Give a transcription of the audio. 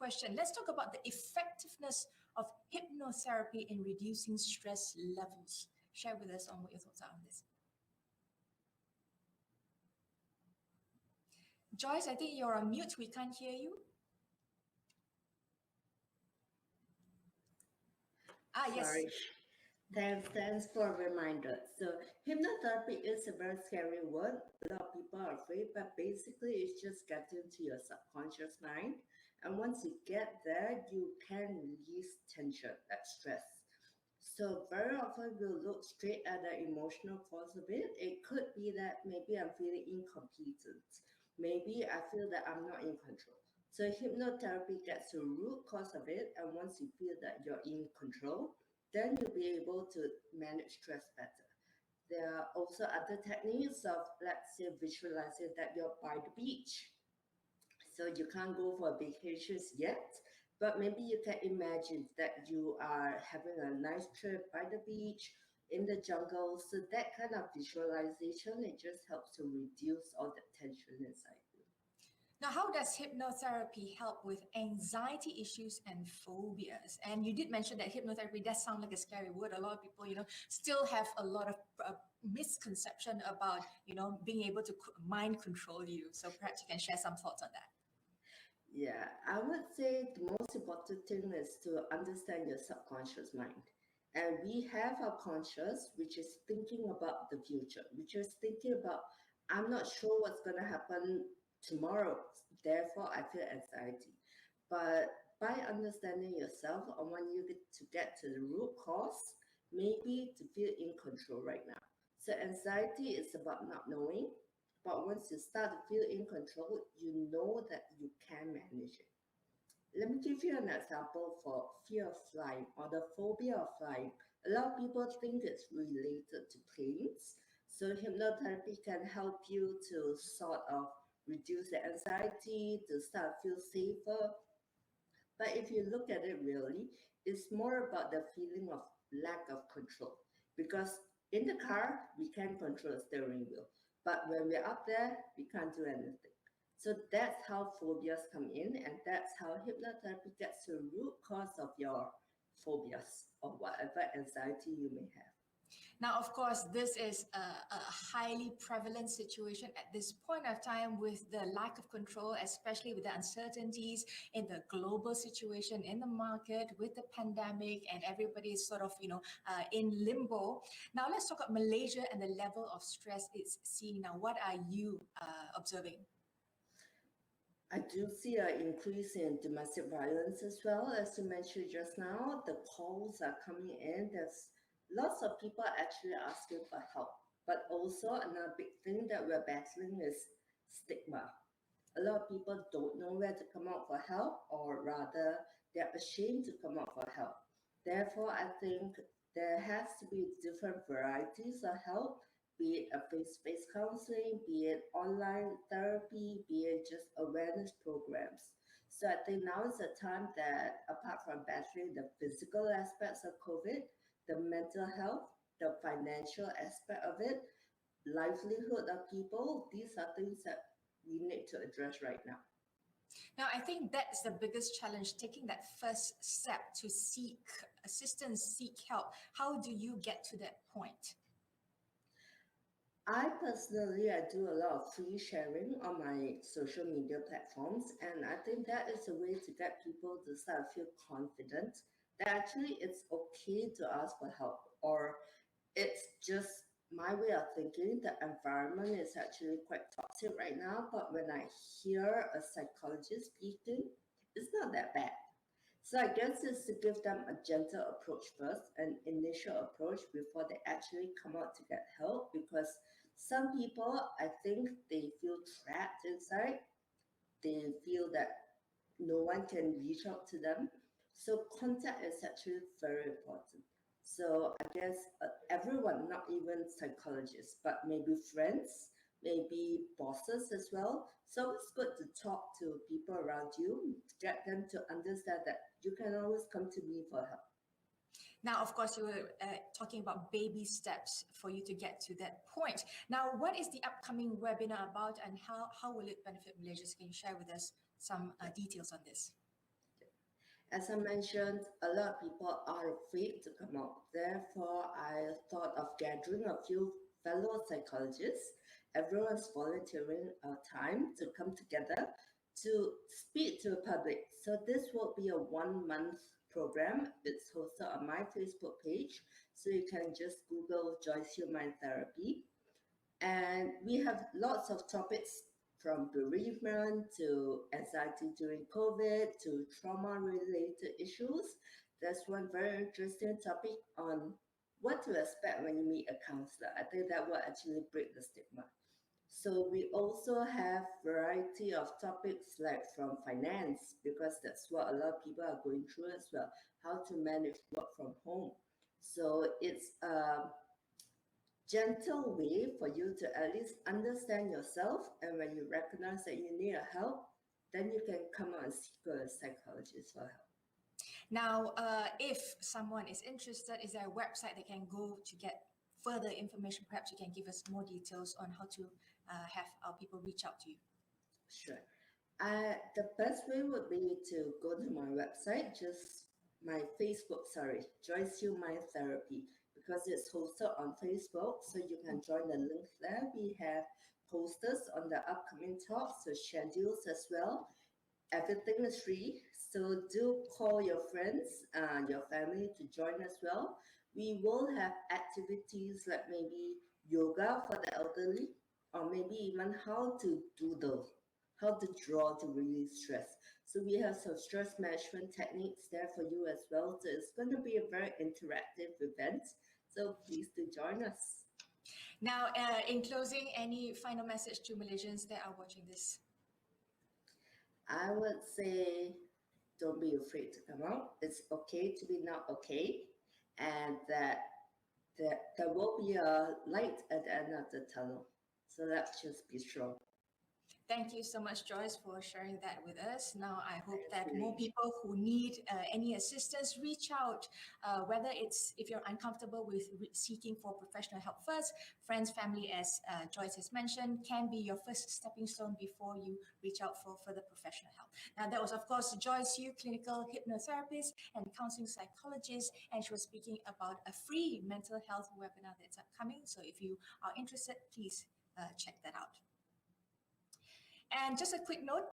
question. Let's talk about the effectiveness of hypnotherapy in reducing stress levels. Share with us on what your thoughts are on this. Joyce, I think you're on mute. We can't hear you. Sorry. Yes. Thanks for a reminder. So hypnotherapy is a very scary word. A lot of people are afraid, but basically it's just getting to your subconscious mind. And once you get there, you can release tension, like stress. So very often we'll look straight at the emotional cause of it. It could be that maybe I'm feeling incompetent. Maybe I feel that I'm not in control. So hypnotherapy gets to the root cause of it, and once you feel that you're in control, then you'll be able to manage stress better. There are also other techniques of, let's say, visualizing that you're by the beach. So you can't go for vacations yet, but maybe you can imagine that you are having a nice trip by the beach, in the jungle. So that kind of visualization, it just helps to reduce all the tension inside you. Now, how does hypnotherapy help with anxiety issues and phobias? And you did mention that hypnotherapy does sound like a scary word. A lot of people, still have a lot of misconception about, being able to mind control you. So perhaps you can share some thoughts on that. Yeah, I would say the most important thing is to understand your subconscious mind. And we have our conscious, which is thinking about the future, which is thinking about, I'm not sure what's going to happen tomorrow, therefore I feel anxiety. But by understanding yourself, I want you to get to the root cause, maybe to feel in control right now. So anxiety is about not knowing, but once you start to feel in control, you know that you can manage it. Let me give you an example for fear of flying or the phobia of flying. A lot of people think it's related to planes. So hypnotherapy can help you to sort of reduce the anxiety, to start to feel safer. But if you look at it really, it's more about the feeling of lack of control. Because in the car, we can control the steering wheel. But when we're up there, we can't do anything. So that's how phobias come in, and that's how hypnotherapy gets to the root cause of your phobias or whatever anxiety you may have. Now, of course, this is a highly prevalent situation at this point of time with the lack of control, especially with the uncertainties in the global situation in the market with the pandemic, and everybody is sort of, in limbo. Now, let's talk about Malaysia and the level of stress it's seeing now. What are you observing? I do see an increase in domestic violence as well. As you mentioned just now, the calls are coming in. There's lots of people actually asking for help. But also another big thing that we're battling is stigma. A lot of people don't know where to come out for help, or rather they're ashamed to come out for help. Therefore, I think there has to be different varieties of help, be it a face-to-face counseling, be it online therapy, be it just awareness programs. So I think now is the time that, apart from battling the physical aspects of COVID, the mental health, the financial aspect of it, livelihood of people, these are things that we need to address right now. Now, I think that's the biggest challenge, taking that first step to seek assistance, seek help. How do you get to that point? I personally, I do a lot of free sharing on my social media platforms, and I think that is a way to get people to start to feel confident that actually it's okay to ask for help, or it's just my way of thinking. The environment is actually quite toxic right now, but when I hear a psychologist speaking, it's not that bad. So I guess it's to give them a gentle approach first, an initial approach before they actually come out to get help, because some people, I think they feel trapped inside. They feel that no one can reach out to them. So contact is actually very important. So I guess everyone, not even psychologists, but maybe friends, maybe bosses as well. So it's good to talk to people around you, to get them to understand that you can always come to me for help. Now, of course, you were talking about baby steps for you to get to that point. Now, what is the upcoming webinar about, and how will it benefit Malaysians? Can you share with us some details on this? As I mentioned, a lot of people are afraid to come out. Therefore, I thought of gathering a few fellow psychologists. Everyone's volunteering time to come together to speak to the public. So this will be a 1 month program. It's hosted on my Facebook page. So you can just Google Joyce Human Therapy. And we have lots of topics from bereavement to anxiety during COVID to trauma related issues. There's one very interesting topic on what to expect when you meet a counselor. I think that will actually break the stigma. So we also have variety of topics like from finance, because that's what a lot of people are going through as well, how to manage work from home. So it's gentle way for you to at least understand yourself, and when you recognize that you need help, then you can come out and seek a psychologist for help. Now, if someone is interested, is there a website they can go to get further information? Perhaps you can give us more details on how to have our people reach out to you. Sure. The best way would be to go to my website, just my Facebook, sorry, Joyce Human Therapy, because it's hosted on Facebook, so you can join the link there. We have posters on the upcoming talks, so schedules as well. Everything is free, so do call your friends and your family to join as well. We will have activities like maybe yoga for the elderly, or maybe even how to doodle, how to draw to release stress. So we have some stress management techniques there for you as well. So it's going to be a very interactive event. So please do join us. Now, in closing, any final message to Malaysians that are watching this? I would say don't be afraid to come out. It's okay to be not okay, and that there will be a light at the end of the tunnel. So let's just be strong. Thank you so much, Joyce, for sharing that with us. Now, I hope Thank that you. more people who need any assistance reach out, whether it's if you're uncomfortable with seeking for professional help first. Friends, family, as Joyce has mentioned, can be your first stepping stone before you reach out for further professional help. Now, that was, of course, Joyce Yu, clinical hypnotherapist and counseling psychologist, and she was speaking about a free mental health webinar that's upcoming. So if you are interested, please check that out. And just a quick note,